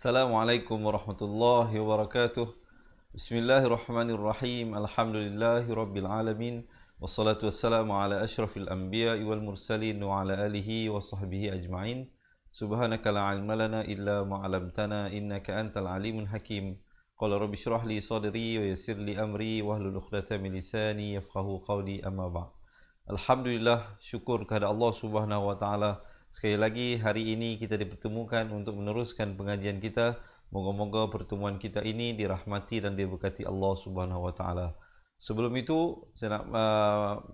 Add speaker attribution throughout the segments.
Speaker 1: Assalamualaikum warahmatullahi wabarakatuh. Bismillahirrahmanirrahim. Alhamdulillahi rabbil alamin. Wassalatu wassalamu ala asyrafil anbiya'i wal mursalin wa ala alihi wa sahbihi ajma'in. Subhanaka la ilma lana illa ma 'allamtana innaka antal alimul hakim. Qala rabbi shrah li sadri wa yassir li amri wahlul 'uqdatam min lisani yafqahu qawli amma ba'd. Alhamdulillah, syukur kepada Allah Subhanahu wa taala. Sekali lagi hari ini kita dipertemukan untuk meneruskan pengajian kita. Moga-moga pertemuan kita ini dirahmati dan diberkati Allah Subhanahu wa taala. Sebelum itu saya nak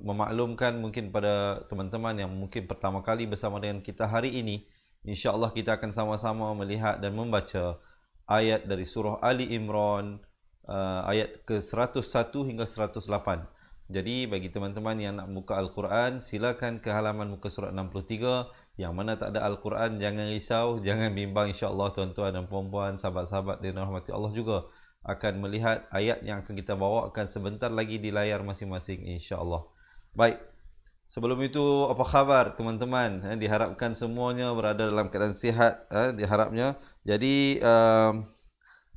Speaker 1: memaklumkan mungkin pada teman-teman yang mungkin pertama kali bersama dengan kita hari ini, insya-Allah kita akan sama-sama melihat dan membaca ayat dari surah Ali Imran ayat ke-101 hingga 108. Jadi bagi teman-teman yang nak buka Al-Quran, silakan ke halaman muka surat 63. Yang mana tak ada Al-Quran, jangan risau, jangan bimbang, insya-Allah tuan-tuan dan puan-puan, sahabat-sahabat dan rahmati Allah juga akan melihat ayat yang akan kita bawakan sebentar lagi di layar masing-masing, insya-Allah. Baik. Sebelum itu, apa khabar teman-teman? Diharapkan semuanya berada dalam keadaan sihat, diharapnya. Jadi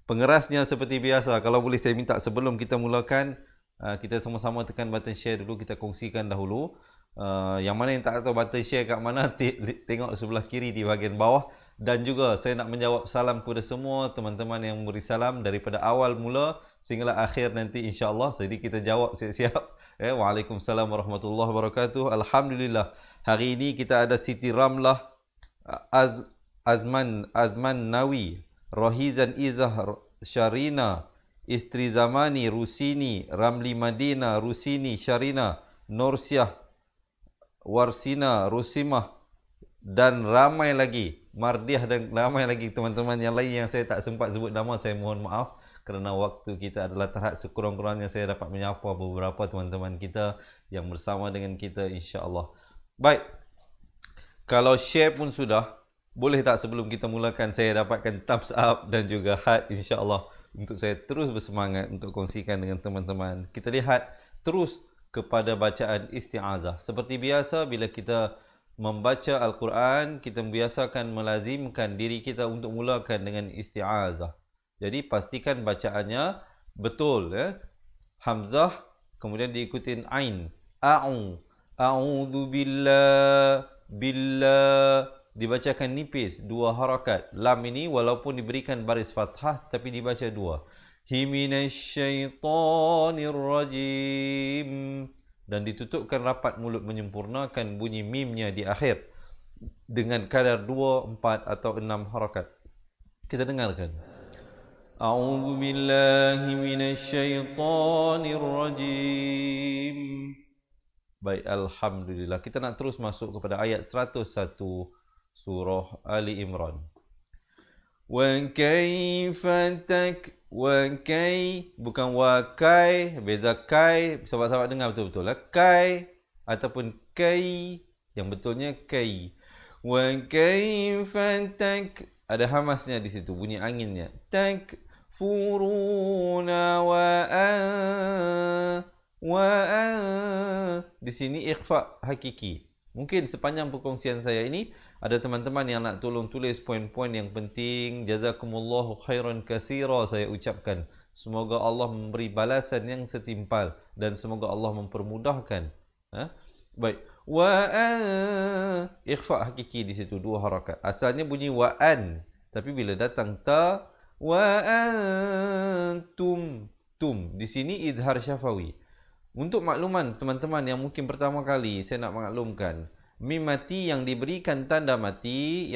Speaker 1: pengerasnya seperti biasa, kalau boleh saya minta sebelum kita mulakan, kita sama-sama tekan button share dulu, kita kongsikan dahulu. Yang mana yang tak tahu button share kat mana, tengok sebelah kiri di bahagian bawah. Dan juga saya nak menjawab salam kepada semua teman-teman yang memberi salam daripada awal mula sehinggalah akhir nanti, insya-Allah. Jadi kita jawab siap-siap. Waalaikumsalam warahmatullahi wabarakatuh. Alhamdulillah, hari ini kita ada Siti Ramlah Azman Nawi, Rohizan Izah Syarina, Istri Zamani Rusini, Ramli Madina Rusini Syarina, Nursyah Warsina Rusimah, dan ramai lagi, Mardiah, dan ramai lagi teman-teman yang lain yang saya tak sempat sebut nama. Saya mohon maaf kerana waktu kita adalah terhad. Sekurang-kurangnya saya dapat menyapa beberapa teman-teman kita yang bersama dengan kita, insya-Allah. Baik, kalau share pun sudah, boleh tak sebelum kita mulakan saya dapatkan thumbs up dan juga heart, insya-Allah, untuk saya terus bersemangat untuk kongsikan dengan teman-teman. Kita lihat terus kepada bacaan isti'azah. Seperti biasa, bila kita membaca Al-Quran, kita membiasakan melazimkan diri kita untuk mulakan dengan isti'azah. Jadi pastikan bacaannya betul, Hamzah, kemudian diikutin ain. A'udzu billah, dibacakan nipis, dua harakat. Lam ini walaupun diberikan baris fathah tapi dibaca dua. Minasyaitonirrajim, dan ditutupkan rapat mulut menyempurnakan bunyi mimnya di akhir dengan kadar 2, 4 atau 6 harakat. Kita dengarkan. A'udzu billahi minasyaitonirrajim. Baik, alhamdulillah. Kita nak terus masuk kepada ayat 101 surah Ali Imran. Bukan wakai, beza kai. Sahabat-sahabat dengar betul-betul lah. Kai ataupun kai, yang betulnya kai. Ada hamasnya di situ, bunyi anginnya. Takfuruna di sini ikhfa hakiki. Mungkin sepanjang perkongsian saya ini ada teman-teman yang nak tolong tulis poin-poin yang penting. Jazakumullahu khairan katsira saya ucapkan. Semoga Allah memberi balasan yang setimpal dan semoga Allah mempermudahkan. Baik. Ikhfa hakiki di situ, dua harakat. Asalnya bunyi wa'an, tapi bila datang ta, wa'antum, tum. Di sini izhar syafawi. Untuk makluman teman-teman yang mungkin pertama kali, saya nak maklumkan, mim mati yang diberikan tanda mati,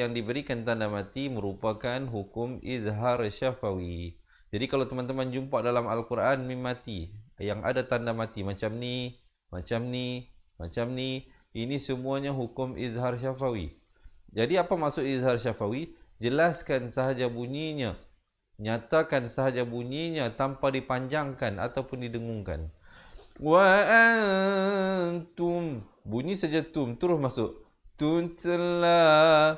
Speaker 1: merupakan hukum izhar syafawi. Jadi kalau teman-teman jumpa dalam Al-Quran mim mati yang ada tanda mati macam ni, ini semuanya hukum izhar syafawi. Jadi apa maksud izhar syafawi? Jelaskan sahaja bunyinya, nyatakan sahaja bunyinya tanpa dipanjangkan ataupun didengungkan. Wa antum, bunyi saja tum, terus masuk. Tutla,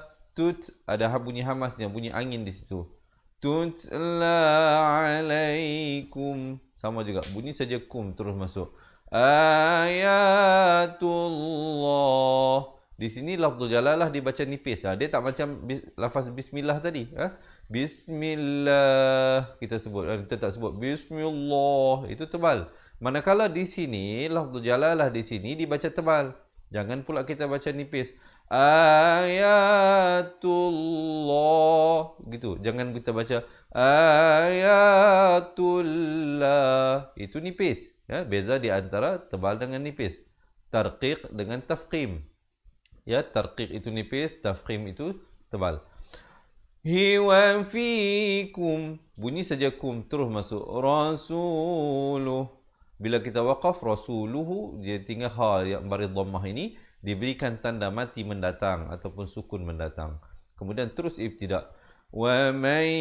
Speaker 1: ada bunyi hamasnya, bunyi angin di situ. Tutla alaikum, sama juga, bunyi saja kum, terus masuk. Ayatullah, Di sini lafzul jalalah dibaca nipis. Dia tak macam lafaz bismillah tadi. Bismillah kita sebut, kita tak sebut Bismillah, itu tebal. Manakala di sini lafzul jalalah di sini dibaca tebal. Jangan pula kita baca nipis. Ayatullah gitu. Jangan kita baca ayatullah. Itu nipis. Ya, beza di antara tebal dengan nipis. Tarqiq dengan tafqim. Ya, tarqiq itu nipis, tafqim itu tebal. Hiwa fikum. Bunyi saja kum terus masuk. Rasuluh. Bila kita waqaf rasuluhu, dia tinggal ha yang baris dhammah ini diberikan tanda mati mendatang ataupun sukun mendatang. Kemudian terus ibtida. Wa may,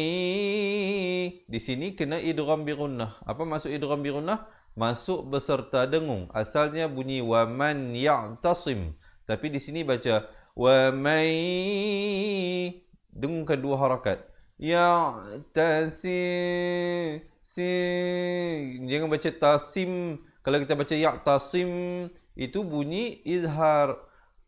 Speaker 1: di sini kena idgham bi gunnah. Apa maksud idgham bi gunnah? Masuk beserta dengung. Asalnya bunyi wa man ya'tasim. Tapi di sini baca wa may, dengungkan dua harakat. Ya'tasim. Jangan baca tasim. Kalau kita baca ya'tasim itu bunyi izhar.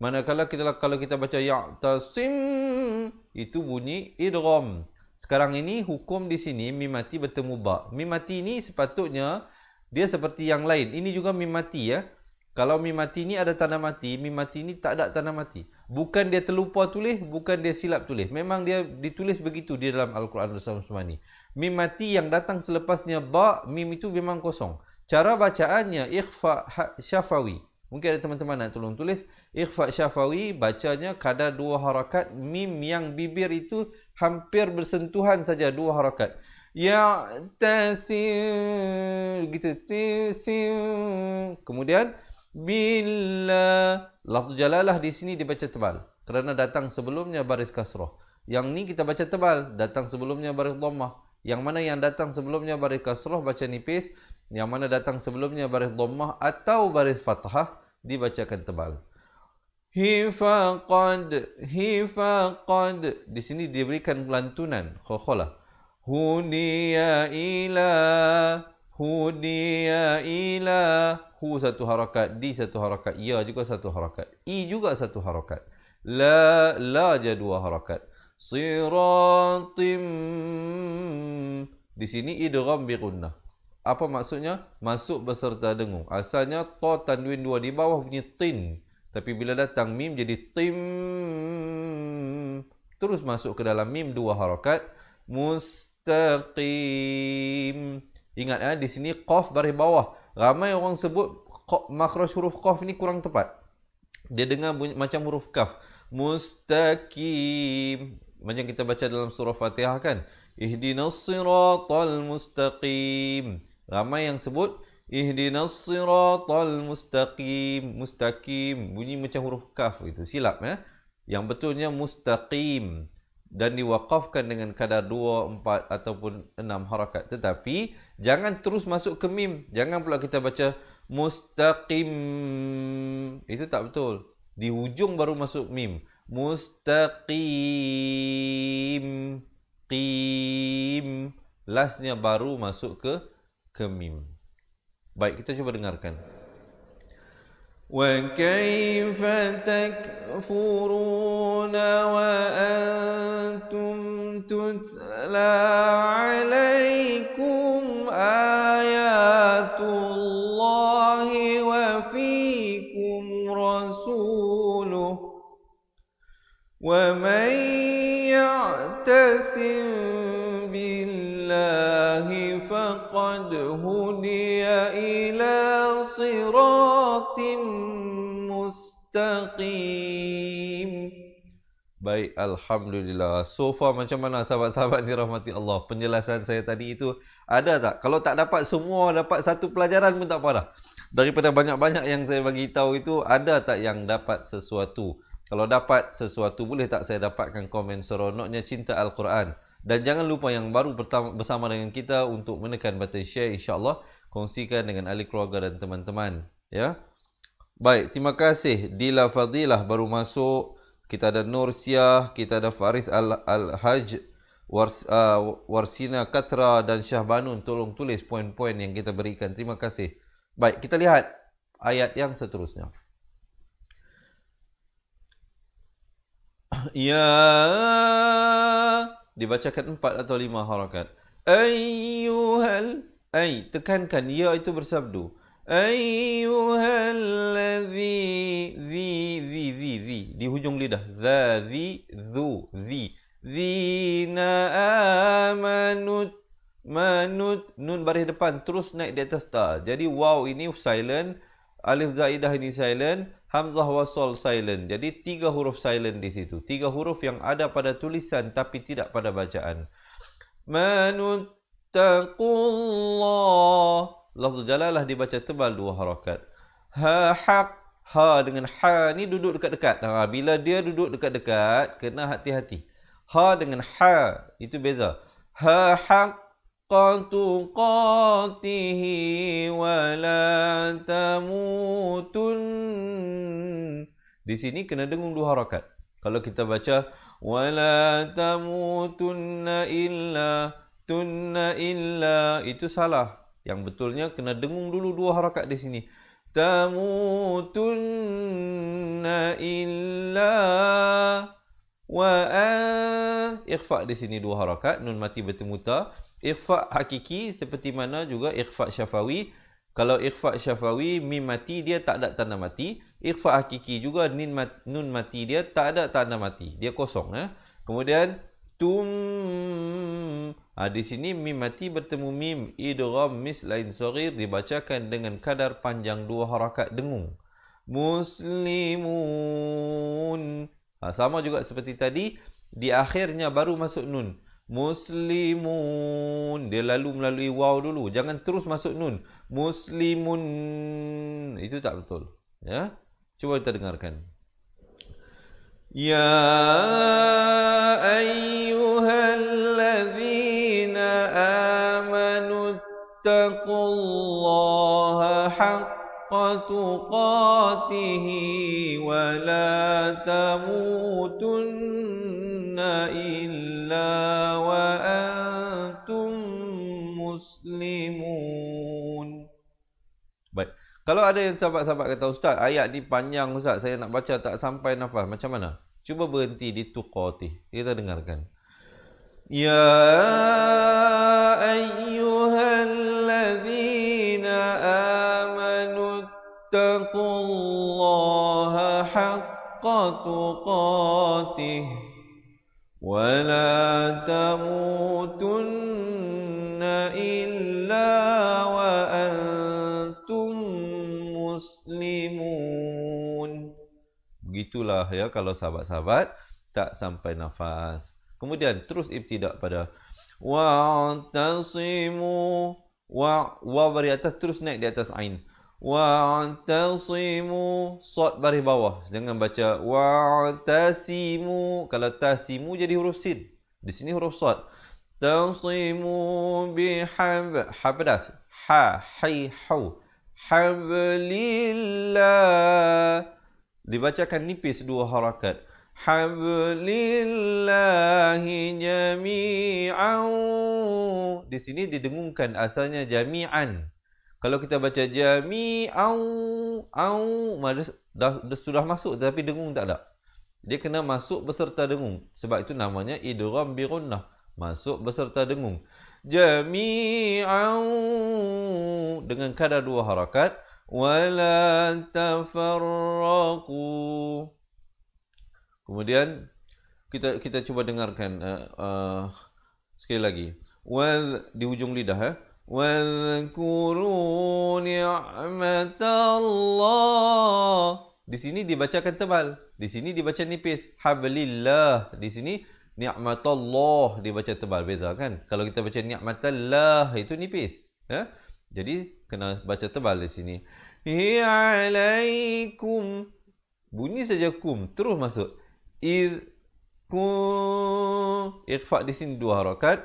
Speaker 1: Manakala kalau kita baca ya'tasim itu bunyi idgham. Sekarang ini hukum di sini mim mati bertemu ba. Mim mati ini sepatutnya dia seperti yang lain. Ini juga mim mati ya. Kalau mim mati ini ada tanda mati, mim mati ini tak ada tanda mati. Bukan dia terlupa tulis, bukan dia silap tulis. Memang dia ditulis begitu di dalam Al-Quran bersama-sama ni. Mim mati yang datang selepasnya ba, mim itu memang kosong. Cara bacaannya ikhfa syafawi. Mungkin ada teman-teman nak tolong tulis. Ikhfa syafawi bacanya kadar dua harakat. Mim yang bibir itu hampir bersentuhan saja dua harakat. Ya tasim gitu. Tasim. Kemudian bila lafz jalalah di sini dibaca tebal kerana datang sebelumnya baris kasrah. Yang ni kita baca tebal, datang sebelumnya baris dhammah. Yang mana yang datang sebelumnya baris kasrah baca nipis, yang mana datang sebelumnya baris dhammah atau baris fathah dibacakan tebal. Hifaqad, hifaqad. Di sini diberikan lantunan khakhalah. Hudiya ila, hudiya ila. Hu satu harakat, di satu harakat, ya juga satu harakat, i juga satu harakat. La je dua harakat. Siratim. Di sini idgham bi gunnah. Apa maksudnya? Masuk beserta dengung. Asalnya ta tanwin dua di bawah bunyi tin. Tapi bila datang mim jadi tim. Terus masuk ke dalam mim dua harakat. Mustaqim. Ingat ya, di sini qaf baris bawah. Ramai orang sebut makhraj huruf qaf ni kurang tepat. Dia dengar bunyi macam huruf kaf. Mustaqim. Macam kita baca dalam surah Fatihah kan. Ihdinas siratal mustaqim. Ramai yang sebut ihdinas siratal mustaqim. Mustaqim. Bunyi macam huruf kaf itu. Silap ya. Yang betulnya mustaqim. Dan diwakafkan dengan kadar 2, 4 ataupun 6 harakat. Tetapi jangan terus masuk ke mim. Jangan pula kita baca mustaqim. Itu tak betul. Di hujung baru masuk mim. Mustaqim. Qim. Lastnya baru masuk ke mim. Baik, kita cuba dengarkan. وَكَيْفَ تَكْفُرُونَ وَأَنْتُمْ تُتْلَى عَلَيْكُمْ آيَاتُ اللَّهِ وَفِيكُمْ رَسُولُهُ وَمَنْ يَعْتَصِمْ بِاللَّهِ فَقَدْ هُدِيَ إِلَى صِرَاطٍ mustaqim. Baik, alhamdulillah. So far macam mana sahabat-sahabat dirahmati Allah? Penjelasan saya tadi itu ada tak? Kalau tak dapat semua, dapat satu pelajaran pun tak apa dah. Daripada banyak-banyak yang saya bagi tahu itu, ada tak yang dapat sesuatu? Kalau dapat sesuatu, boleh tak saya dapatkan komen seronoknya cinta Al-Quran? Dan jangan lupa yang baru bersama dengan kita untuk menekan button share, insya-Allah. Kongsikan dengan ahli keluarga dan teman-teman, ya. Baik, terima kasih. Dila Fadilah baru masuk. Kita ada Nur Siah, kita ada Faris Al-Haj, Warsina Katra dan Syah Banun. Tolong tulis poin-poin yang kita berikan. Terima kasih. Baik, kita lihat ayat yang seterusnya. Ya dibacakan 4 atau 5 harakat. Ayyuhal, ay, tekankan ya itu bersabdu. Ayyuhalladzi, zi di hujung lidah. Za, zi, zu, zi. Zina amanut, manut, nun baris depan terus naik di atas ta. Jadi waw ini silent, alif zaidah ini silent, hamzah wasal silent. Jadi 3 huruf silent di situ. 3 huruf yang ada pada tulisan tapi tidak pada bacaan. Manuttaqullah. Lafzul jalalah dibaca tebal 2 harakat. Ha haq, ha dengan ha ni duduk dekat-dekat. Bila dia duduk dekat-dekat, kena hati-hati. Ha dengan ha itu beza. Ha haqqa tuqatihi wa la tamutun. Di sini kena dengung 2 harakat. Kalau kita baca wala tamutunna illa tunna illa, itu salah. Yang betulnya kena dengung dulu 2 harakat di sini. Tamutunna illa wa ikhfa di sini 2 harakat, nun mati bertemu ta. Ikhfa hakiki seperti mana juga ikhfa syafawi. Kalau ikhfa syafawi mim mati dia tak ada tanda mati. Ikhfa hakiki juga nun mati dia tak ada tanda mati. Dia kosong Kemudian di sini mim mati bertemu mim idgham mislain saghir dibacakan dengan kadar panjang 2 harakat dengung. Muslimun. Sama juga seperti tadi, di akhirnya baru masuk nun. Muslimun. Dia lalu melalui waw dulu, jangan terus masuk nun. Muslimun. Itu tak betul. Ya. Cuba kita dengarkan. Ya ayyuhalladzina amanu taqullaha haqqa tuqatihi wa la tamutunna illa wa antum muslimun. Baik. Kalau ada yang sahabat-sahabat kata, Ustaz, ayat ni panjang Ustaz, saya nak baca tak sampai nafas. Macam mana? Cuba berhenti di tuqatih. Kita dengarkan. Ya ayyuhalladzina amanu taqullaha haqqa tuqatih wa la tamutunna illa wa antum muslimun. Begitulah ya kalau sahabat-sahabat tak sampai nafas. Kemudian terus ibtidak pada wa'tasimu, wa baris atas terus naik di atas ain. Wa'tasimu, sad baris bawah. Jangan baca wa'tasimu. Kalau tasimu jadi huruf sin. Di sini huruf sad. Tasimu bihab, habdas. Ha, hai, hau. Hablillah. Dibacakan nipis 2 harakat. Hablillahi jami'an. Di sini didengungkan, asalnya jami'an. Kalau kita baca jami'an, sudah masuk tapi dengung tak ada. Dia kena masuk beserta dengung. Sebab itu namanya idgham bi gunnah. Masuk beserta dengung. Jami'an dengan kadar 2 harakat. Wala tafarraqu. Kemudian kita cuba dengarkan sekali lagi. Di ujung lidah. Wadhkuru ni'matallah. Di sini dibacakan tebal. Di sini dibaca nipis. Hablillah. Di sini ni'matallah dibaca tebal. Beza kan? Kalau kita baca ni'matallah itu nipis. Jadi kena baca tebal di sini. Hi alaikum. Bunyi saja kum terus masuk. Ikhfa di sini 2 harakat.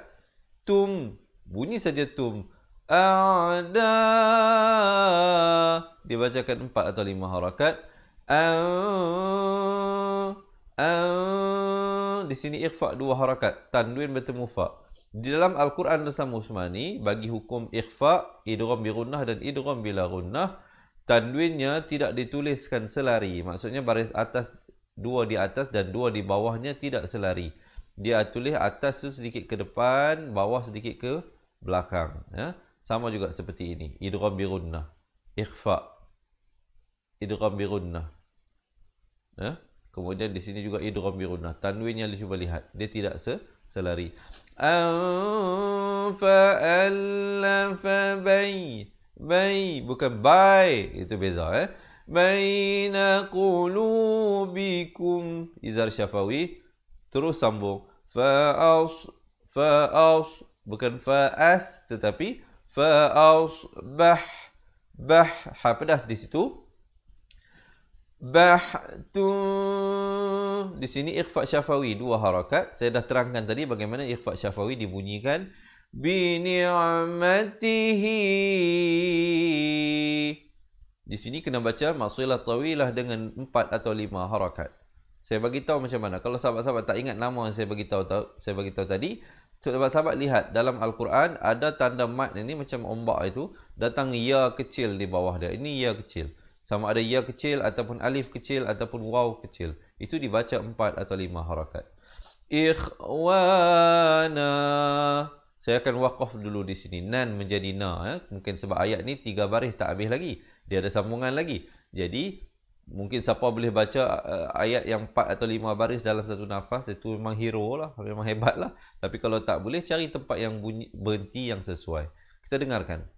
Speaker 1: Tum, bunyi saja tum. A'da, dibacakan 4 atau 5 harakat. Di sini ikhfa 2 harakat. Tanwin bertemu fa. Di dalam Al-Quran Rasam Usmani bagi hukum ikhfa, idgham bi gunnah dan idgham bila gunnah, tanwinnya tidak dituliskan selari. Maksudnya baris atas 2 di atas dan 2 di bawahnya tidak selari. dia tulis atas tu sedikit ke depan, bawah sedikit ke belakang. Ya. Sama juga seperti ini. Idgham bi gunnah. Ikhfa. Idgham bi gunnah. Ya. Kemudian di sini juga idgham bi gunnah. Tanwinnya cuba lihat. Dia tidak selari. Fa'allafa bay. Bukan bay. Itu beza. Baina qulubikum. Izhar syafawi. Terus sambung. Fa'as. Bukan fa'as. Tetapi fa'asbah. Bah. Ha pedas di situ. Bahtu. Di sini ikhfa syafawi 2 harakat. Saya dah terangkan tadi bagaimana ikhfa syafawi dibunyikan bi ni'matihi. Di sini kena baca masilah tawilah dengan 4 atau 5 harakat. Saya bagi tahu macam mana. Kalau sahabat-sahabat tak ingat nama yang saya bagi tahu tadi, sahabat-sahabat lihat dalam Al-Quran ada tanda mat ini macam ombak itu, datang ya kecil di bawah dia. Ini ya kecil. Sama ada ya kecil ataupun alif kecil ataupun waw kecil. Itu dibaca 4 atau 5 harakat. Ikhwana. Saya akan waqaf dulu di sini. Nan menjadi na. Mungkin sebab ayat ni 3 baris tak habis lagi. Dia ada sambungan lagi. Jadi, mungkin siapa boleh baca ayat yang 4 atau 5 baris dalam satu nafas. Itu memang hero lah. Memang hebat lah. Tapi kalau tak boleh, cari tempat yang berhenti yang sesuai. Kita dengarkan.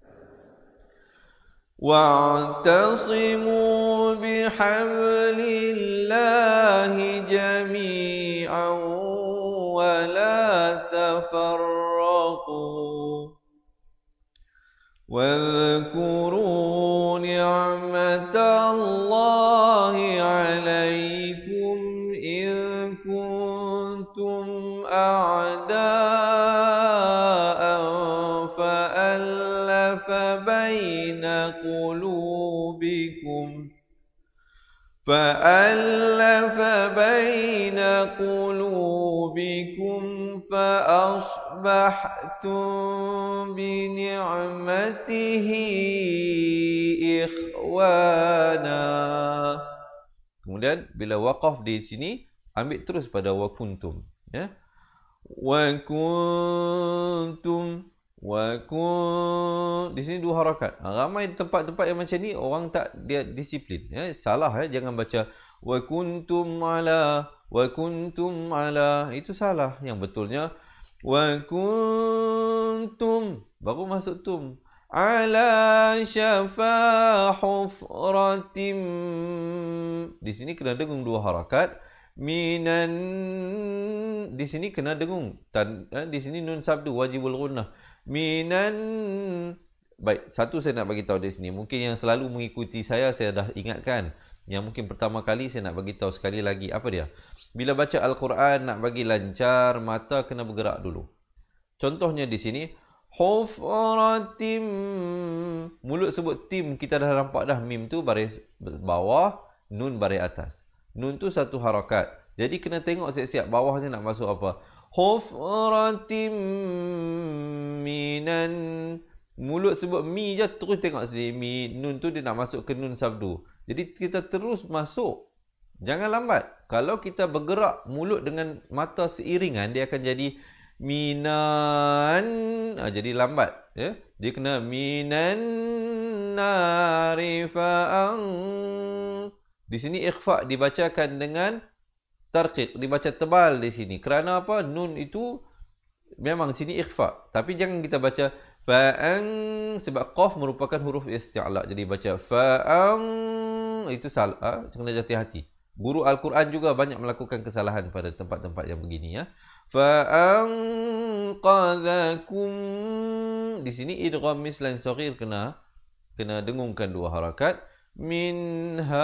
Speaker 1: وَاعْتَصِمُوا بِحَبْلِ اللَّهِ جَمِيعًا وَلَا تَفَرَّقُوا وَاذْكُرُوا نِعْمَةَ اللَّهِ عَلَيْكُمْ إِذْ كُنْتُمْ أَعْدَاءً فَأَلَّفَ بَيْنَ قلوبكم فأصبحتم بنعمته إخوانا. Kemudian bila waqaf di sini, ambil terus pada wa kuntum. Ya. Wa kuntum. Di sini 2 harakat. Ramai tempat-tempat yang macam ni orang tak dia disiplin. Ya. Salah jangan baca wa kuntum ala. Itu salah. Yang betulnya wa kuntum baru masuk tum. Ala syafa hufratim. Di sini kena dengung 2 harakat. Minan. Di sini kena dengung. Di sini nun sabdu wajibul gunnah. Minan. Baik, satu saya nak bagi tahu di sini. Mungkin yang selalu mengikuti saya dah ingatkan. Yang mungkin pertama kali saya nak bagi tahu sekali lagi. Apa dia? Bila baca Al-Quran nak bagi lancar, mata kena bergerak dulu. Contohnya di sini, hufratim. Mulut sebut tim, kita dah nampak dah mim tu baris bawah, nun baris atas. Nun tu 1 harakat. Jadi kena tengok siap-siap bawahnya nak masuk apa. Hufratim minan. Mulut sebut mi je, terus tengok sini. Mi, nun tu dia nak masuk ke nun sabdu. Jadi kita terus masuk. Jangan lambat. Kalau kita bergerak mulut dengan mata seiringan, dia akan jadi minan. Jadi lambat. Ya? Dia kena minan narifa'ang. Di sini ikhfa dibacakan dengan tarqiq, dibaca tebal di sini. Kerana apa? Nun itu memang sini ikhfa. Tapi jangan kita baca fa'ang, sebab qaf merupakan huruf isti'la. Jadi baca fa'ang, itu salah. Kena hati-hati. Guru Al-Quran juga banyak melakukan kesalahan pada tempat-tempat yang begini. Ya. Fa'anqadhakum. Di sini idgham mislan saghir kena dengungkan 2 harakat. Minha.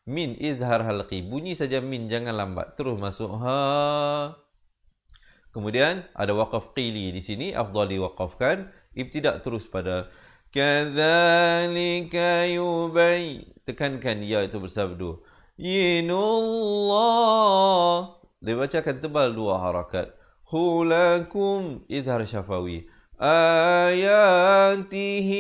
Speaker 1: Min izhar halqi. Bunyi saja min, jangan lambat. Terus masuk ha. Kemudian ada waqaf qili di sini, afdal diwaqafkan. Ibtidak terus pada kadzalika yubay. Tekankan ya itu bersabdu. Yinullah. Dibacakan tebal 2 harakat. Hulakum izhar syafawi. Ayatihi.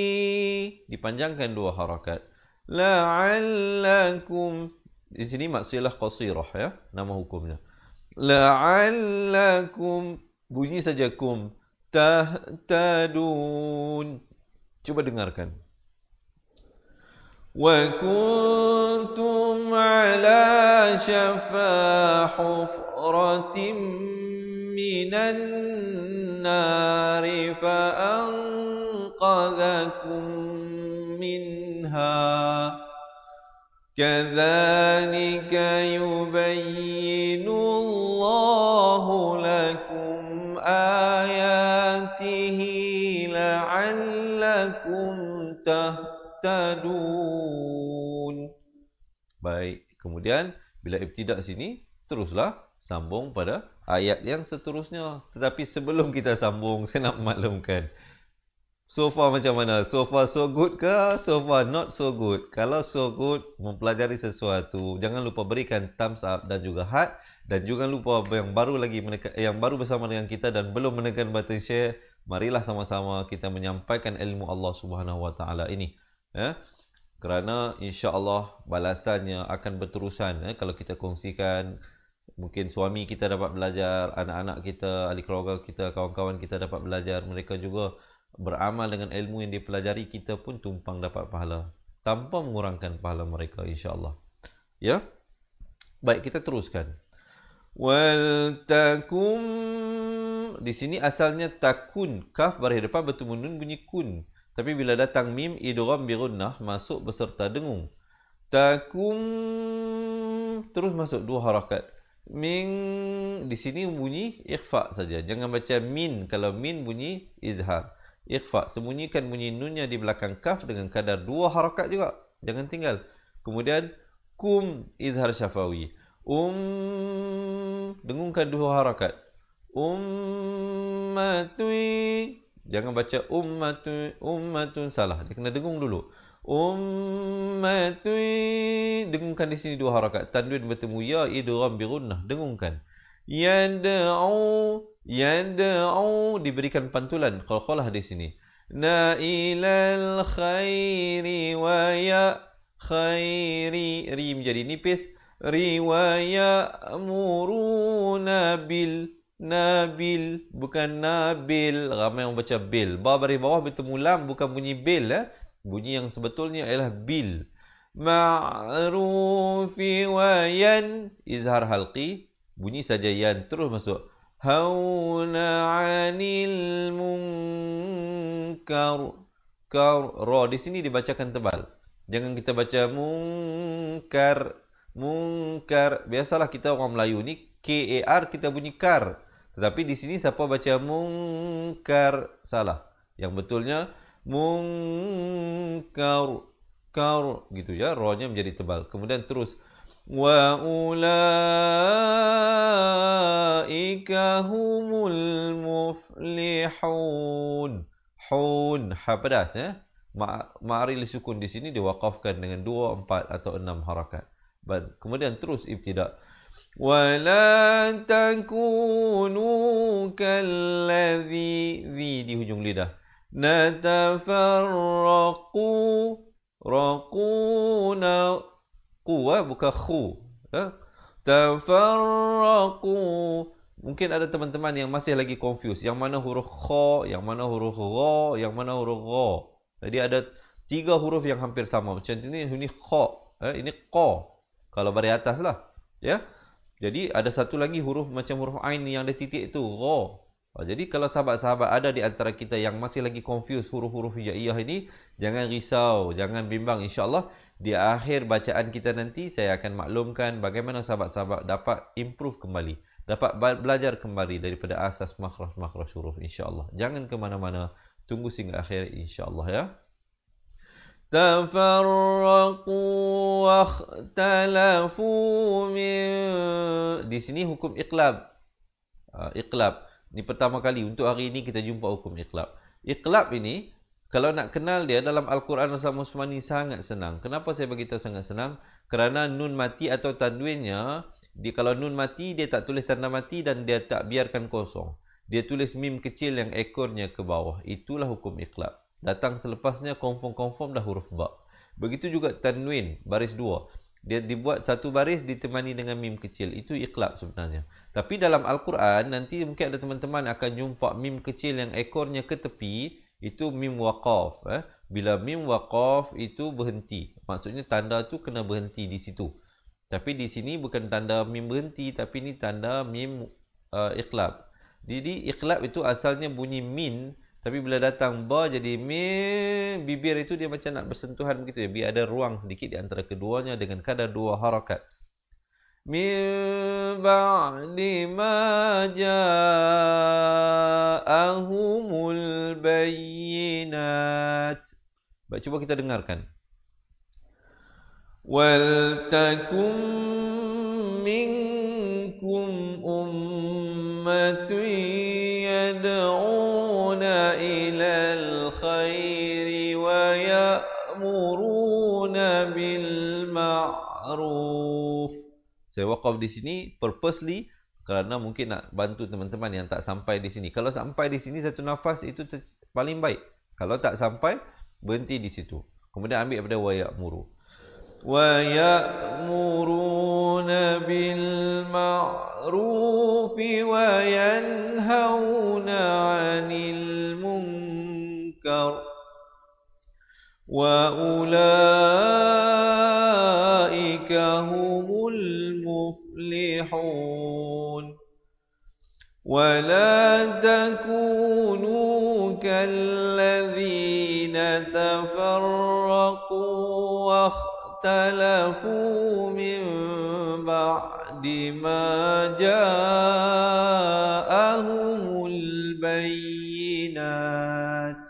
Speaker 1: Dipanjangkan 2 harakat. La'allakum. Di sini maksilah qasirah ya, nama hukumnya. la'allakum, bunyi saja kum, tahtadun. Coba dengarkan. Wa kuntum ala syafa hufratin minan nari fa'anqadhakum minha. Kadzalika yubayyinu Allahu lakum ayatihi la'allakum tahtadun. Baik, kemudian bila ibtidak sini, teruslah sambung pada ayat yang seterusnya. Tetapi sebelum kita sambung, saya nak maklumkan. So far macam mana? So far so good ke? So far not so good. Kalau so good, mempelajari sesuatu, jangan lupa berikan thumbs up dan juga heart. Dan jangan lupa yang baru lagi yang baru bersama dengan kita dan belum menekan button share, marilah sama-sama kita menyampaikan ilmu Allah Subhanahu Wa Taala ini. Kerana insya-Allah balasannya akan berterusan. Kalau kita kongsikan, mungkin suami kita dapat belajar, anak-anak kita, ahli keluarga kita, kawan-kawan kita dapat belajar, mereka juga beramal dengan ilmu yang dipelajari, kita pun tumpang dapat pahala tanpa mengurangkan pahala mereka, insya-Allah. Ya. Baik, kita teruskan. Wal takum, di sini asalnya takun, kaf baris depan bertemu nun bunyi kun. Tapi bila datang mim idgham bi gunnah, masuk beserta dengung. Takum terus masuk dua harakat. Min di sini bunyi ikhfa saja. Jangan baca min. Kalau min bunyi izhar. Ikhfa, sembunyikan bunyi nunnya di belakang kaf dengan kadar dua harakat juga. Jangan tinggal. Kemudian kum izhar syafawi. Dengungkan dua harakat. Ummatui. Jangan baca ummatun salah. Dia kena dengung dulu. Ummatui. Dengungkan di sini dua harakat. Tanwin bertemu ya idgham bi gunnah. Dengungkan. Yad'u diberikan pantulan qalqalah di sini. Nailal khairi wa ya khairi, ri menjadi nipis. Riwayamuruna bil nabil, bukan nabil. Ramai yang baca bil. Ba baris bawah bertemu lam, bukan bunyi bil. Bunyi yang sebetulnya ialah bil. Ma'rufi wa yan, izhar halqi. Bunyi saja yan, terus masuk. Hauna 'anil munkar. Ra di sini dibacakan tebal. Jangan kita baca munkar. Biasalah kita orang Melayu ni KAR kita bunyi kar. Tetapi di sini siapa baca munkar salah. Yang betulnya munkar. Kar gitu ya, ra-nya menjadi tebal. Kemudian terus wa ulaika humul muflihun. Hun ha pedas ma'ril sukun di sini diwaqafkan dengan 2, 4 atau 6 harakat. Kemudian terus ibtidak. Wala takunu kalladzi di hujung lidah. Natafarraqu raquna quwa bukan khu. Tafarraqu. Mungkin ada teman-teman yang masih lagi confused. Yang mana huruf kha, yang mana huruf ra, yang mana huruf gha. Jadi ada 3 huruf yang hampir sama. Macam ini kha, ini qa. Kalau baris atas lah, ya. Jadi ada satu lagi huruf macam huruf ain yang ada titik itu, gha. Jadi kalau sahabat-sahabat ada di antara kita yang masih lagi confused huruf-huruf hijaiyah ini, jangan risau, jangan bimbang. InsyaAllah di akhir bacaan kita nanti saya akan maklumkan bagaimana sahabat-sahabat dapat improve kembali, dapat belajar kembali daripada asas makhraj huruf, insyaAllah. Jangan ke mana-mana, tunggu sehingga akhir, insyaAllah ya. Tafarraqu wakhtalafu min. Di sini hukum iqlab. Iqlab. Ini pertama kali untuk hari ini kita jumpa hukum iqlab. Iqlab ini kalau nak kenal dia dalam Al-Quran Al-Musmani sangat senang. Kenapa saya beritahu sangat senang? Kerana nun mati atau tanwinnya, kalau nun mati dia tak tulis tanda mati dan dia tak biarkan kosong. Dia tulis mim kecil yang ekornya ke bawah. Itulah hukum iqlab. Datang selepasnya confirm dah huruf ba. Begitu juga tanwin baris 2. Dia dibuat satu baris ditemani dengan mim kecil. Itu iqlab sebenarnya. Tapi dalam Al-Quran, nanti mungkin ada teman-teman akan jumpa mim kecil yang ekornya ke tepi. Itu mim waqaf. Bila mim waqaf itu berhenti. Maksudnya tanda tu kena berhenti di situ. Tapi di sini bukan tanda mim berhenti. Tapi ni tanda mim iqlab. Jadi iqlab itu asalnya bunyi min. Tapi bila datang ba jadi mim, bibir itu dia macam nak bersentuhan begitu ya. Biar ada ruang sedikit di antara keduanya dengan kadar 2 harakat. Min ba'di ma ja'ahumul bayyinat. Baik, cuba kita dengarkan. Wal takum minkum ummatun yad'una ilal khairi wa ya'muruna bil ma'ruf. Saya waqaf di sini purposely kerana mungkin nak bantu teman-teman yang tak sampai di sini. Kalau sampai di sini satu nafas itu paling baik. Kalau tak sampai, berhenti di situ. Kemudian ambil daripada wa ya'muru. Wa ya'muruna bil ma'ruf wa yanhauna 'anil munkar. Wa ulaika humul muflihun. Wa la takunu kalladzina tafarraqu wa ikhtalafu min ba'di ma ja'ahumul bayyinat.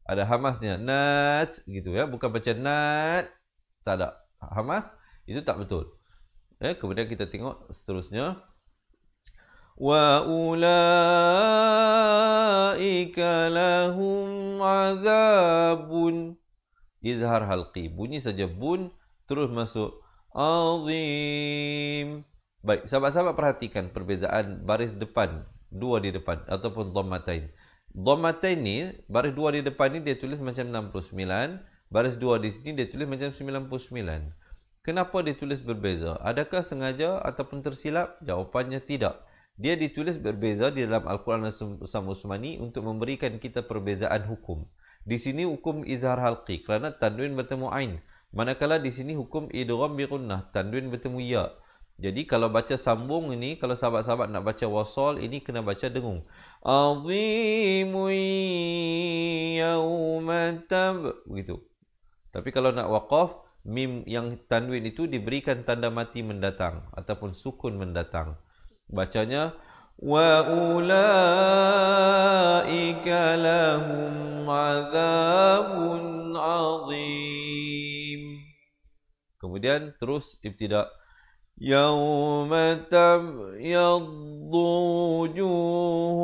Speaker 1: Ada hamasnya, nat gitu ya, bukan baca nat, tak ada hamas, itu tak betul. Kemudian kita tengok seterusnya. Wa ulaika lahum azabun. Izhar halqi, bunyi saja bun, terus masuk azim. Baik, sahabat-sahabat perhatikan perbezaan baris depan, 2 di depan ataupun dhammatain. Dhammatain ni, baris 2 di depan ni dia tulis macam 69, baris 2 di sini dia tulis macam 99. Kenapa dia tulis berbeza? Adakah sengaja ataupun tersilap? Jawapannya tidak. Dia ditulis berbeza di dalam Al-Quran As-Usmani untuk memberikan kita perbezaan hukum. Di sini hukum izhar halqi kerana tanwin bertemu ain. Manakala di sini hukum idgham bi gunnah, tanwin bertemu ya. Jadi kalau baca sambung ini, kalau sahabat-sahabat nak baca wasal, ini kena baca dengung. Azimun yawmatab. Begitu. Tapi kalau nak waqaf, mim yang tanwin itu diberikan tanda mati mendatang ataupun sukun mendatang. Bacanya wa ulaika lahum azabun azim. Kemudian terus ibtida. Yawma tabyaddu wujuh.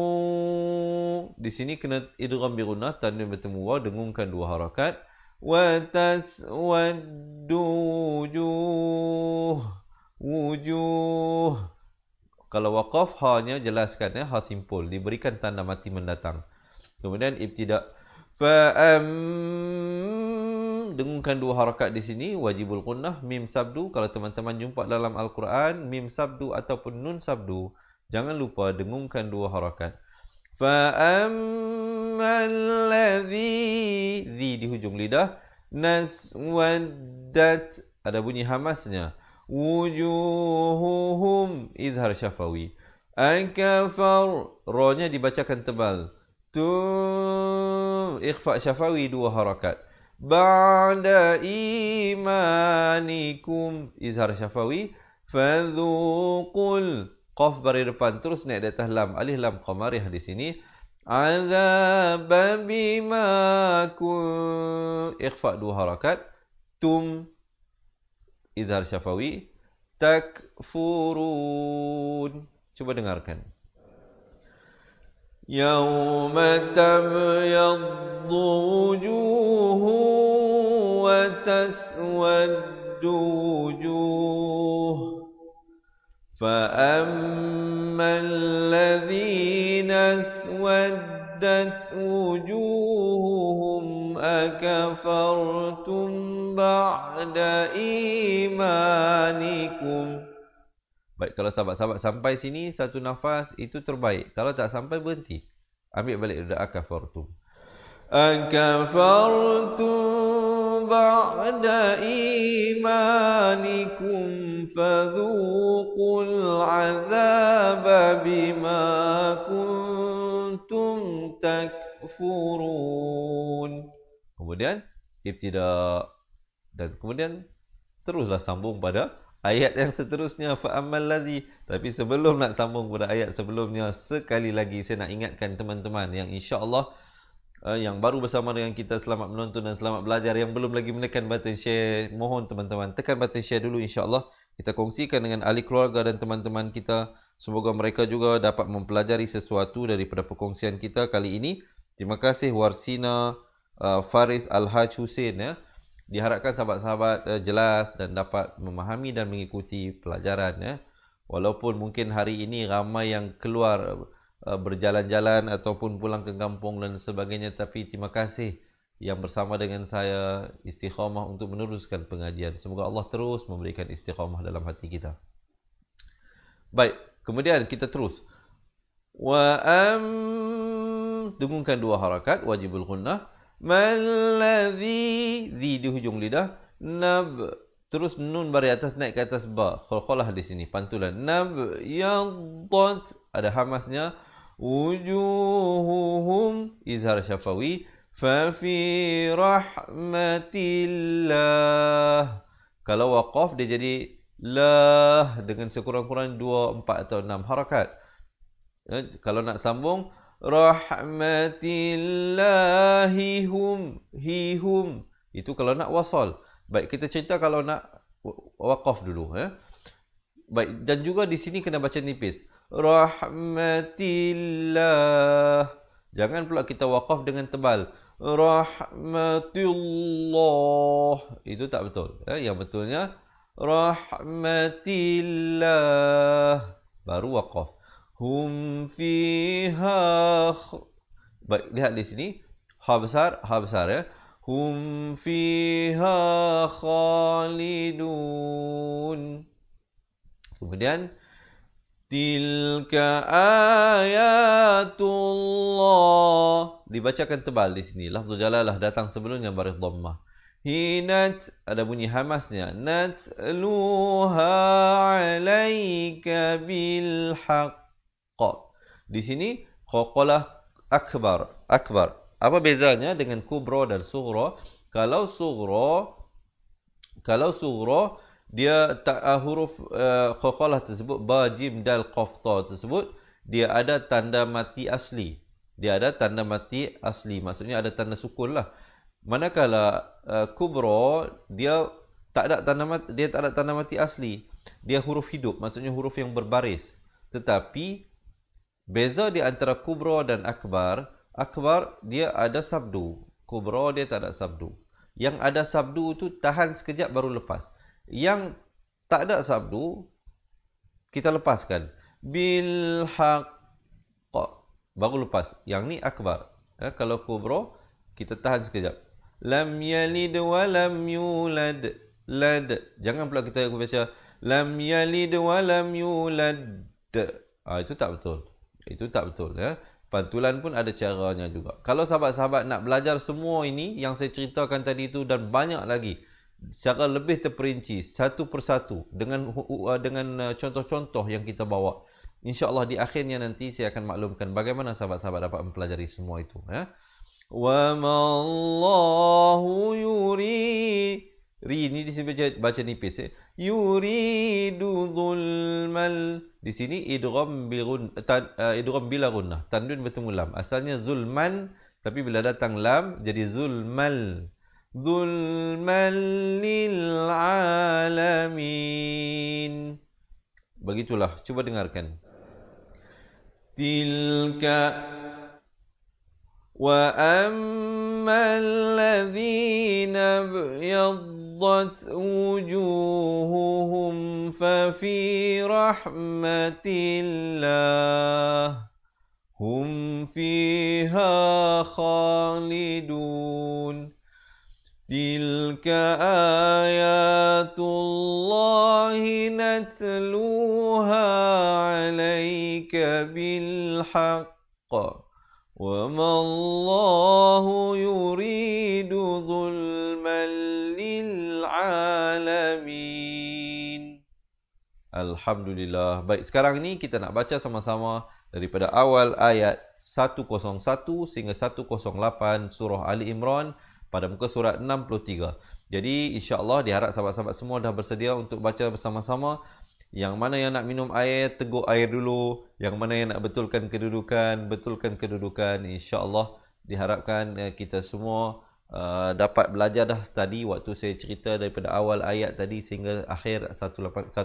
Speaker 1: Di sini kena idgham bi gunnah, tanwin bertemu waw, dengungkan 2 harakat. Wa taswaddu wujuh. Kalau waqaf, ha-nya jelaskan, ha simpul, diberikan tanda mati mendatang. Kemudian ibtida. Dengungkan 2 harakat di sini, wajibul gunnah, mim sabdu. Kalau teman-teman jumpa dalam Al-Quran, mim sabdu ataupun nun sabdu, jangan lupa dengungkan 2 harakat. Fa'ammalladzi, zi di hujung lidah, naswaddat, ada bunyi hamasnya. Wujuhuhum, izhar syafawi. Akafar, ra-nya dibacakan tebal. Ikhfa syafawi 2 harakat. Ba'da imanikum, izhar syafawi. Fadhuqul, qaf baris depan terus naik di atas lam, alif lam qamariyah di sini. Azab bima kun, ikhfa 2 harakat. Tum, izhar syafawi. Takfurun. Cuba dengarkan. Yawma tabyaddu wujuhu wa taswaddu wujuh. فَأَمَّا الَّذِينَ اسْوَدَّتْ وُجُوهُهُمْ أَكَفَرْتُمْ ba'da imanikum. Baik, kalau sahabat-sahabat sampai sini satu nafas itu terbaik. Kalau tak sampai berhenti. Ambil balik doa kafartum. Akafartum ba'da imanikum fadhuqul azaba bima kuntum takfurun. Kemudian ibtida, dan kemudian teruslah sambung pada ayat yang seterusnya, fa'amal ladzi. Tapi sebelum nak sambung pada ayat sebelumnya, sekali lagi saya nak ingatkan teman-teman yang insya-Allah yang baru bersama dengan kita, selamat menonton dan selamat belajar. Yang belum lagi menekan button share, mohon teman-teman tekan button share dulu, insya-Allah. Kita kongsikan dengan ahli keluarga dan teman-teman kita. Semoga mereka juga dapat mempelajari sesuatu daripada perkongsian kita kali ini. Terima kasih Warsina Faris Al-Haj Hussein ya. Diharapkan sahabat-sahabat jelas dan dapat memahami dan mengikuti pelajaran ya. Walaupun mungkin hari ini ramai yang keluar berjalan-jalan ataupun pulang ke kampung dan sebagainya, tapi terima kasih yang bersama dengan saya istiqamah untuk meneruskan pengajian. Semoga Allah terus memberikan istiqamah dalam hati kita. Baik, kemudian kita terus. Dengungkan dua harakat wajibul gunnah. Maladzi, zi di hujung lidah, terus nun bari atas naik ke atas ba, qalqalah di sini pantulan. Yaddat, ada hamasnya. Wujuhuhum, izhar syafawi. Fa fi rahmatillah. Kalau waqaf dia jadi lah dengan sekurang-kurang 2, 4 atau 6 harakat. Kalau nak sambung rahmatillahi hum, hihum, itu kalau nak wasal. Baik, kita cerita kalau nak waqaf dulu ya. Baik, dan juga di sini kena baca nipis. Rahmatillah. Jangan pula kita waqaf dengan tebal. Rahmatullah. Itu tak betul. Yang betulnya rahmatillah. Baru waqaf. Hum fiha. Baik, lihat di sini. Ha besar ya. Hum fiha khalidun. Kemudian tilka ayatullah. Dibacakan tebal di sini. Lafzul jalalah datang sebelumnya baris dhammah. Hinat, ada bunyi hamasnya. Natluha alaika bil haqq. Di sini qalqalah akbar. Apa bezanya dengan kubra dan sughra? Kalau sughra dia huruf qalqalah tersebut, ba, jim, dal, qaf, ta tersebut, dia ada tanda mati asli. Maksudnya ada tanda sukun lah. Manakala kubra dia tak ada tanda mati asli. Dia huruf hidup, maksudnya huruf yang berbaris. Tetapi beza di antara kubra dan akbar dia ada sabdu. Kubra dia tak ada sabdu. Yang ada sabdu tu tahan sekejap baru lepas. Yang tak ada sabdu kita lepaskan. Bil haqq, baru lepas. Yang ni akbar. Kalau kubra kita tahan sekejap. Lam yalid wa lam yulad. Lad. Jangan pula kita baca lam yalid wa lam yulad. Itu tak betul. Ya. Pantulan pun ada caranya juga. Kalau sahabat-sahabat nak belajar semua ini yang saya ceritakan tadi itu dan banyak lagi secara lebih terperinci satu persatu dengan contoh-contoh yang kita bawa, insya-Allah di akhirnya nanti saya akan maklumkan bagaimana sahabat-sahabat dapat mempelajari semua itu ya. Wa mallahu yuri, ri ini di sini baca nipis ya. Yuridu zulmal. Di sini idgham bila gunnah. Tanwin bertemu lam. Asalnya zulman, tapi bila datang lam jadi zulmal. Zulmal lil alamin. Begitulah. Cuba dengarkan. Tilka wa ammal ladzina yaddat wujuhuhum fa fi rahmatillah hum fiha khalidun. تلك آيات الله نتلوها عليك بالحق وما الله يريد ظلما للعالمين. Alhamdulillah. Baik, sekarang ni kita nak baca sama-sama daripada awal ayat 101 sehingga 108 surah Ali Imran pada muka surat 63. Jadi insya-Allah diharap sahabat-sahabat semua dah bersedia untuk baca bersama-sama. Yang mana yang nak minum air, teguk air dulu. Yang mana yang nak betulkan kedudukan. Insya-Allah diharapkan kita semua dapat belajar dah tadi waktu saya cerita daripada awal ayat tadi sehingga akhir 108.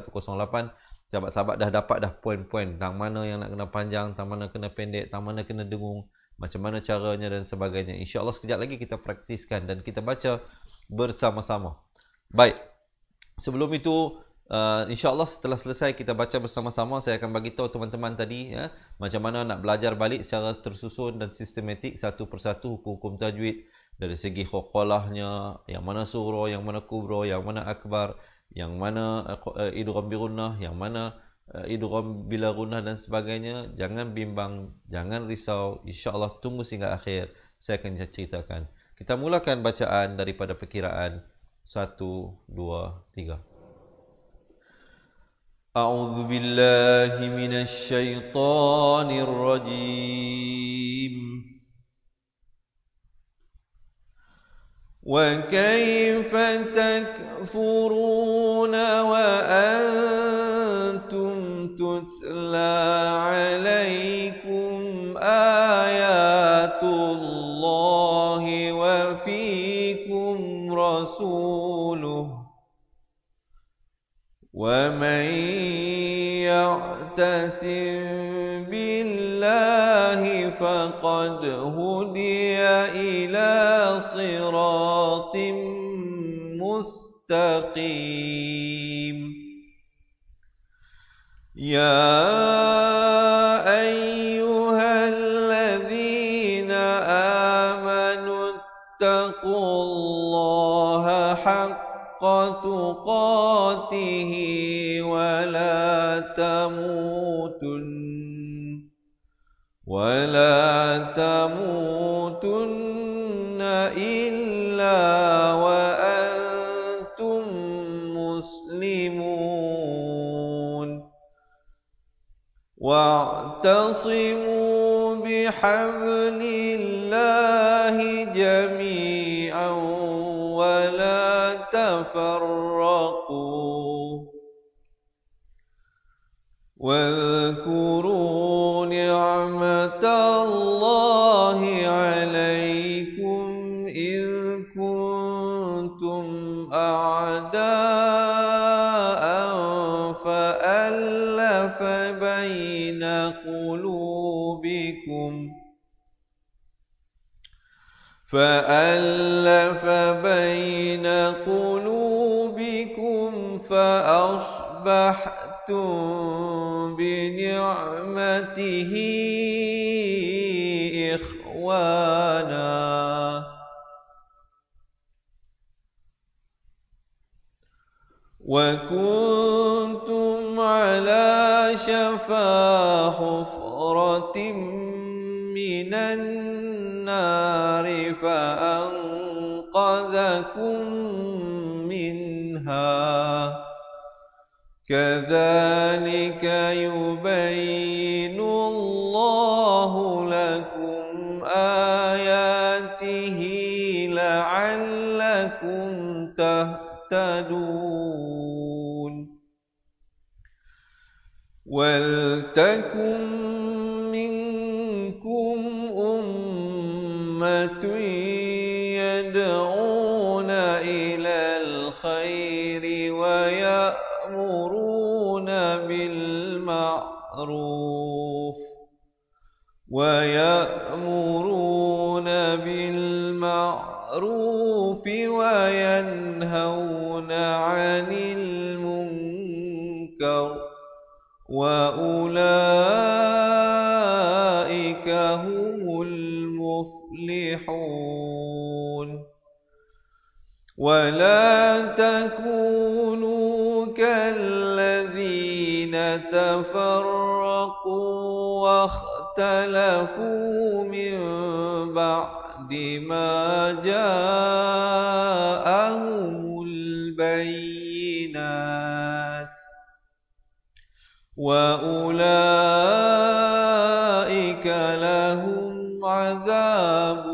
Speaker 1: Sahabat-sahabat dah dapat dah poin-poin tentang mana yang nak kena panjang, tentang mana kena pendek, tentang mana kena dengung, macam mana caranya dan sebagainya. InsyaAllah sekejap lagi kita praktiskan dan kita baca bersama-sama. Baik, sebelum itu InsyaAllah setelah selesai kita baca bersama-sama, saya akan bagi tahu teman-teman tadi macam mana nak belajar balik secara tersusun dan sistematik satu persatu hukum-hukum tajwid dari segi qalqalahnya, yang mana surah, yang mana kubra, yang mana akbar, yang mana idgham bi gunnah, yang mana idgham bila gunnah dan sebagainya. Jangan bimbang, jangan risau. InsyaAllah tunggu sehingga akhir, saya akan ceritakan. Kita mulakan bacaan daripada perkiraan 1, 2, 3. A'udzu billahi minasy syaithanir rajim. وَكَيْفَ تَكْفُرُونَ وَأَنْتُمْ تُتْلَى عَلَيْكُمْ آيَاتُ اللَّهِ وَفِيكُمْ رَسُولُهُ وَمَنْ يَعْتَصِمْ بِاللَّهِ فَقَدْ هُدِيَ إِلَى صِرَاطٍ مُسْتَقِيمٍ. يَا أَيُّهَا الَّذِينَ آمَنُوا اتَّقُوا اللَّهَ حَقَّ تُقَاتِهِ ولا تموتن إلا وأنتم مسلمون واعتصموا بحبل الله جميعا ولا تفرقوا واذكروا نعمة الله عليكم إذ كنتم أعداء فألف بين قلوبكم فأصبحتم بنعمته إخوانا وكنتم على شفا حفرة من النار فأنقذكم منها كذلك يبين الله لكم آياته لعلكم تهتدون ولتكن منكم أمة يدعون إلى الخير ويأمرون بالمعروف وينهون عن المنكر وأولئك هم المفلحون ولا تكونوا كالذين تفرقوا واختلفوا من بعد ما جاءهم البينات وأولئك لهم عذاب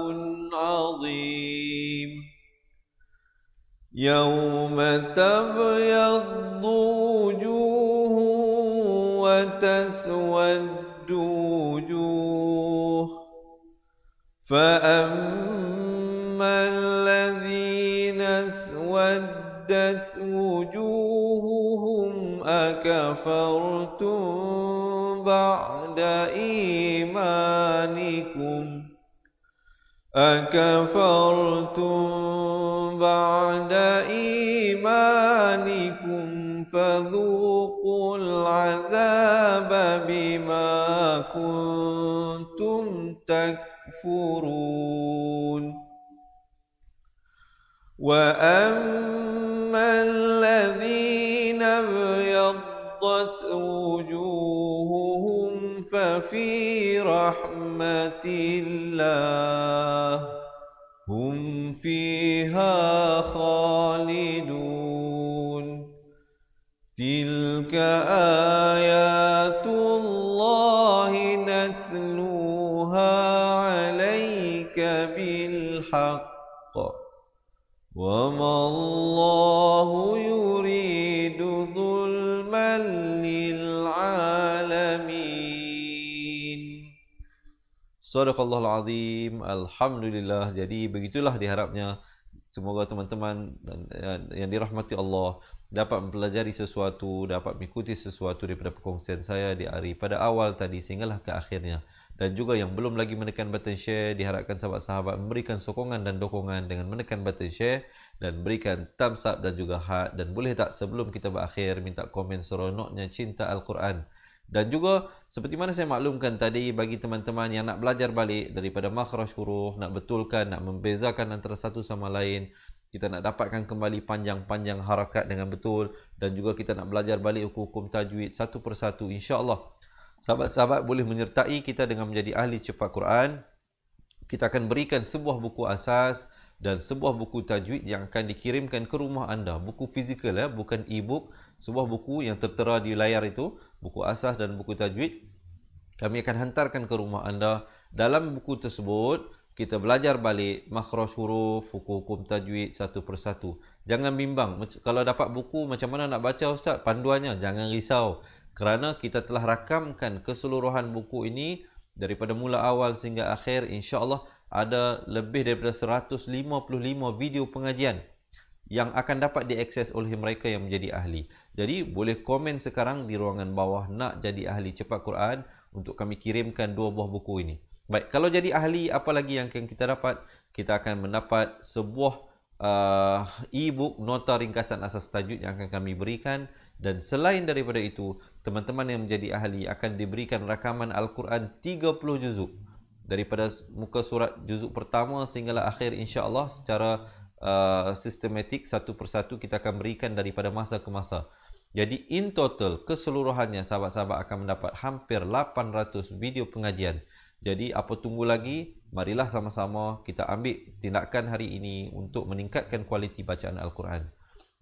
Speaker 1: عظيم يوم تبيض وجوه وتسود وجوه فأما الذين اسودت وجوههم أكفرتم بعد إيمانكم فذوقوا العذاب بما كنتم تكفرون وأما الذين ابيضت وجوههم ففي رحمة الله هم فيها خالدون تلك آيات الله نتلوها عليك بالحق وما الله يريد ظلما للعالمين. Sadaqallahul Azim. Alhamdulillah. Jadi begitulah diharapnya. Semoga teman-teman yang dirahmati Allah dapat mempelajari sesuatu, dapat mengikuti sesuatu daripada perkongsian saya di hari pada awal tadi sehinggalah ke akhirnya. Dan juga yang belum lagi menekan button share, diharapkan sahabat-sahabat memberikan sokongan dan dokongan dengan menekan button share dan berikan thumbs up dan juga heart. Dan boleh tak sebelum kita berakhir minta komen seronoknya cinta Al-Quran. Dan juga seperti mana saya maklumkan tadi, bagi teman-teman yang nak belajar balik daripada makhraj huruf, nak betulkan, nak membezakan antara satu sama lain, kita nak dapatkan kembali panjang-panjang harakat dengan betul, dan juga kita nak belajar balik hukum-hukum tajwid satu persatu, insya-Allah sahabat-sahabat boleh menyertai kita dengan menjadi ahli cepat Quran. Kita akan berikan sebuah buku asas dan sebuah buku tajwid yang akan dikirimkan ke rumah anda, buku fizikal bukan e-book, sebuah buku yang tertera di layar itu, buku asas dan buku tajwid. Kami akan hantarkan ke rumah anda. Dalam buku tersebut kita belajar balik makhraj huruf, hukum-hukum tajwid satu persatu. Jangan bimbang kalau dapat buku macam mana nak baca ustaz, panduannya jangan risau, kerana kita telah rakamkan keseluruhan buku ini daripada mula awal sehingga akhir. Insya-Allah ada lebih daripada 155 video pengajian yang akan dapat diakses oleh mereka yang menjadi ahli. Jadi boleh komen sekarang di ruangan bawah nak jadi ahli cepat Quran untuk kami kirimkan 2 buah buku ini. Baik, kalau jadi ahli apa lagi yang kita dapat? Kita akan mendapat sebuah e-book nota ringkasan asas tajwid yang akan kami berikan. Dan selain daripada itu, teman-teman yang menjadi ahli akan diberikan rakaman Al-Quran 30 juzuk daripada muka surat juzuk pertama sehinggalah akhir, insya-Allah secara sistematik satu persatu kita akan berikan daripada masa ke masa. Jadi in total keseluruhannya sahabat-sahabat akan mendapat hampir 800 video pengajian. Jadi apa tunggu lagi? Marilah sama-sama kita ambil tindakan hari ini untuk meningkatkan kualiti bacaan Al-Quran.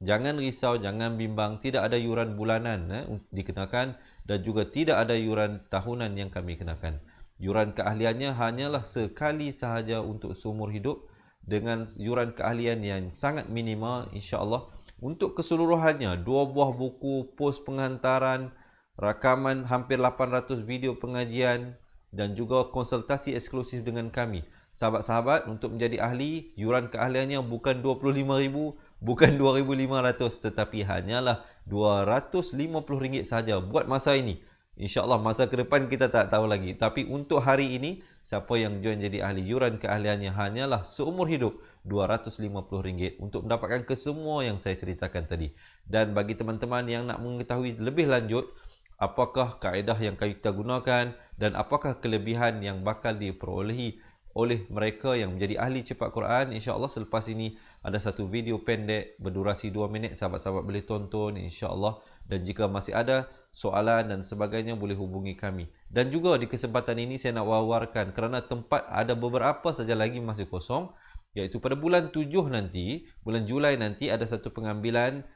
Speaker 1: Jangan risau, jangan bimbang, tidak ada yuran bulanan dikenakan dan juga tidak ada yuran tahunan yang kami kenakan. Yuran keahliannya hanyalah sekali sahaja untuk seumur hidup dengan yuran keahlian yang sangat minimal, insya-Allah. Untuk keseluruhannya 2 buah buku, pos pengantaran, rakaman hampir 800 video pengajian dan juga konsultasi eksklusif dengan kami. Sahabat-sahabat, untuk menjadi ahli, yuran keahliannya bukan 25,000, bukan 2,500, tetapi hanyalah RM250 sahaja buat masa ini. InsyaAllah masa ke depan kita tak tahu lagi. Tapi untuk hari ini, siapa yang join jadi ahli, yuran keahliannya hanyalah seumur hidup RM250 untuk mendapatkan kesemua yang saya ceritakan tadi. Dan bagi teman-teman yang nak mengetahui lebih lanjut, apakah kaedah yang kita gunakan dan apakah kelebihan yang bakal diperolehi oleh mereka yang menjadi ahli cepat Quran, insya-Allah selepas ini ada satu video pendek berdurasi 2 minit, sahabat-sahabat boleh tonton insya-Allah. Dan jika masih ada soalan dan sebagainya boleh hubungi kami. Dan juga di kesempatan ini saya nak wawarkan kerana tempat ada beberapa saja lagi masih kosong, iaitu pada bulan 7 nanti, bulan Julai nanti ada satu pengambilan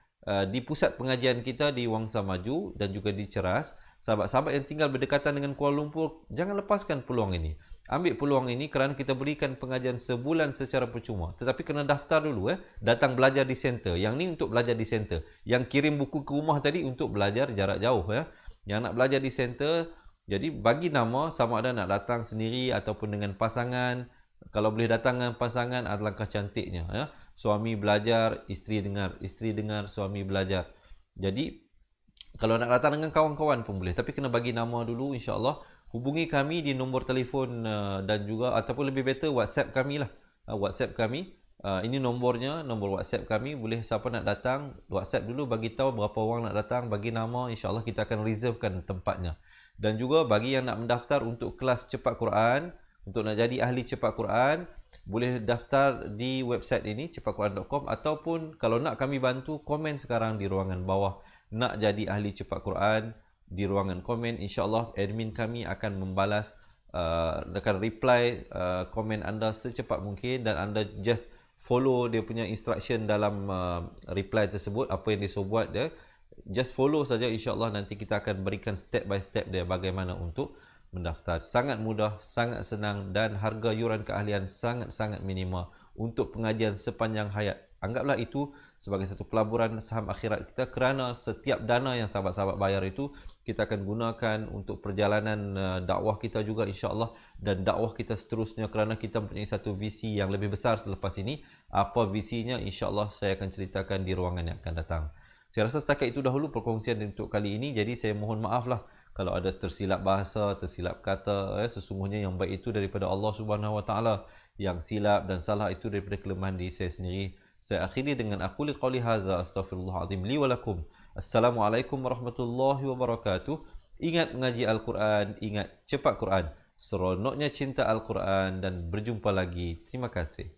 Speaker 1: di pusat pengajian kita di Wangsa Maju dan juga di Ceras. Sahabat-sahabat yang tinggal berdekatan dengan Kuala Lumpur, jangan lepaskan peluang ini. Ambil peluang ini kerana kita berikan pengajian sebulan secara percuma. Tetapi kena daftar dulu datang belajar di center. Yang ni untuk belajar di center. Yang kirim buku ke rumah tadi untuk belajar jarak jauh Yang nak belajar di center, jadi bagi nama sama ada nak datang sendiri ataupun dengan pasangan. Kalau boleh datang dengan pasangan alangkah cantiknya Suami belajar, isteri dengar, suami belajar. Jadi kalau nak datang dengan kawan-kawan pun boleh, tapi kena bagi nama dulu insya-Allah. Hubungi kami di nombor telefon dan juga ataupun lebih better WhatsApp kami lah. WhatsApp kami. Ini nombornya, nombor WhatsApp kami. Boleh siapa nak datang, WhatsApp dulu bagi tahu berapa orang nak datang, bagi nama, insya-Allah kita akan reservekan tempatnya. Dan juga bagi yang nak mendaftar untuk kelas cepat Quran, untuk nak jadi ahli cepat Quran, boleh daftar di website ini cepatquran.com, ataupun kalau nak kami bantu, komen sekarang di ruangan bawah. Nak jadi ahli cepat Quran, di ruangan komen, insya-Allah admin kami akan membalas, akan reply komen anda secepat mungkin, dan anda just follow dia punya instruction dalam reply tersebut, apa yang dia suruh buat dia, just follow saja, insya-Allah nanti kita akan berikan step by step dia bagaimana untuk mendaftar. Sangat mudah, sangat senang, dan harga yuran keahlian sangat-sangat minima untuk pengajian sepanjang hayat. Anggaplah itu sebagai satu pelaburan saham akhirat kita, kerana setiap dana yang sahabat-sahabat bayar itu kita akan gunakan untuk perjalanan dakwah kita juga insya-Allah, dan dakwah kita seterusnya, kerana kita mempunyai satu visi yang lebih besar selepas ini. Apa visinya insya-Allah saya akan ceritakan di ruangan yang akan datang. Saya rasa setakat itu dahulu perkongsian untuk kali ini. Jadi saya mohon maaflah kalau ada tersilap bahasa, tersilap kata. Sesungguhnya yang baik itu daripada Allah Subhanahu Wa Taala, yang silap dan salah itu daripada kelemahan diri saya sendiri. Saya akhiri dengan aku liqauli hadza, astaghfirullahalazim li wa lakum. Assalamualaikum warahmatullahi wabarakatuh. Ingat mengaji Al-Quran, ingat cepat Quran. Seronoknya cinta Al-Quran, dan berjumpa lagi. Terima kasih.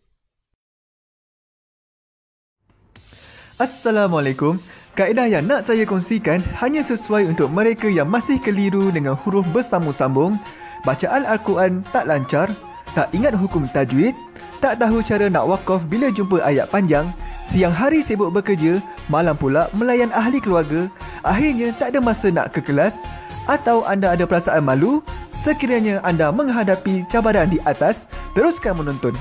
Speaker 2: Assalamualaikum. Kaedah yang nak saya kongsikan hanya sesuai untuk mereka yang masih keliru dengan huruf bersambung-sambung, bacaan Al-Quran tak lancar, tak ingat hukum tajwid, tak tahu cara nak wakaf bila jumpa ayat panjang, siang hari sibuk bekerja, malam pula melayan ahli keluarga, akhirnya tak ada masa nak ke kelas, atau anda ada perasaan malu. Sekiranya anda menghadapi cabaran di atas, teruskan menonton.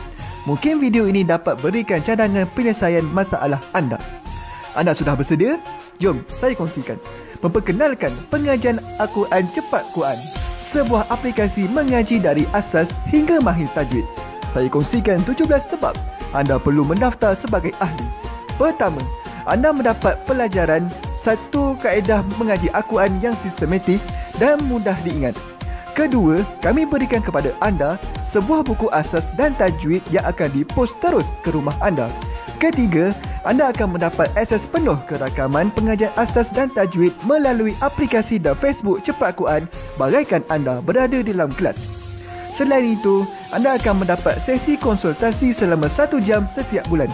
Speaker 2: Mungkin video ini dapat berikan cadangan penyelesaian masalah anda. Anda sudah bersedia? Jom saya kongsikan. Memperkenalkan pengajian Al-Quran Cepat Quran, sebuah aplikasi mengaji dari asas hingga mahir tajwid. Saya kongsikan 17 sebab anda perlu mendaftar sebagai ahli. Pertama, anda mendapat pelajaran satu kaedah mengaji Al-Quran yang sistematik dan mudah diingat. Kedua, kami berikan kepada anda sebuah buku asas dan tajwid yang akan dipost terus ke rumah anda. Ketiga, anda akan mendapat akses penuh ke rakaman pengajian asas dan tajwid melalui aplikasi dan Facebook Cepat Quran bagaikan anda berada di dalam kelas. Selain itu, anda akan mendapat sesi konsultasi selama 1 jam setiap bulan.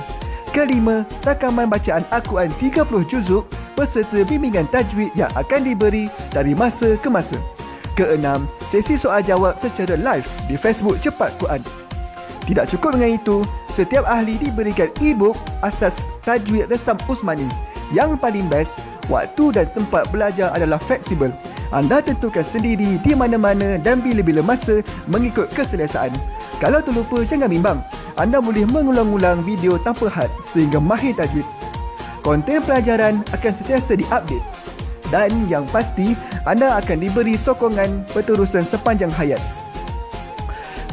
Speaker 2: Kelima, rakaman bacaan Al-Quran 30 juzuk beserta bimbingan tajwid yang akan diberi dari masa ke masa. Keenam, sesi soal jawab secara live di Facebook Cepat Quran. Tidak cukup dengan itu, setiap ahli diberikan e-book asas tajwid resam Usmani. Yang paling best, waktu dan tempat belajar adalah fleksibel. Anda tentukan sendiri di mana-mana dan bila-bila masa mengikut keselesaan. Kalau terlupa, jangan bimbang. Anda boleh mengulang-ulang video tanpa had sehingga mahir tajwid. Konten pelajaran akan sentiasa diupdate. Dan yang pasti, anda akan diberi sokongan berterusan sepanjang hayat.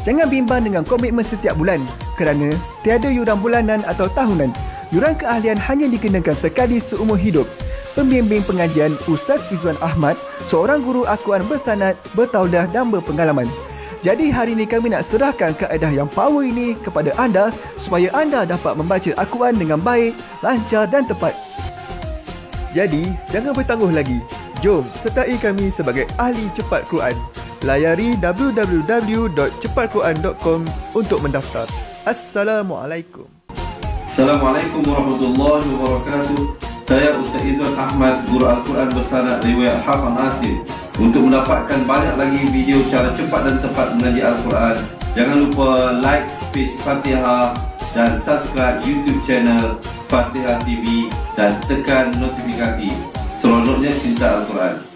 Speaker 2: Jangan bimbang dengan komitmen setiap bulan kerana tiada yuran bulanan atau tahunan. Yuran keahlian hanya dikenakan sekali seumur hidup. Pembimbing pengajian Ustaz Izwan Ahmad, seorang guru Al-Quran bersanad, bertaudah dan berpengalaman. Jadi hari ini kami nak serahkan kaedah yang power ini kepada anda supaya anda dapat membaca Al-Quran dengan baik, lancar dan tepat. Jadi, jangan bertangguh lagi. Jom sertai kami sebagai ahli cepat Quran. Layari www.cepatquran.com untuk mendaftar. Assalamualaikum.
Speaker 3: Assalamualaikum warahmatullahi wabarakatuh. Saya Ustaz Izwan Ahmad, Guru Al-Quran bersanad riwayat Hafaz Asim. Untuk mendapatkan banyak lagi video cara cepat dan tepat mengaji Al-Quran, jangan lupa like page Fatihah dan subscribe YouTube channel Fatihah TV dan tekan notifikasi. Seronoknya cinta Al-Quran.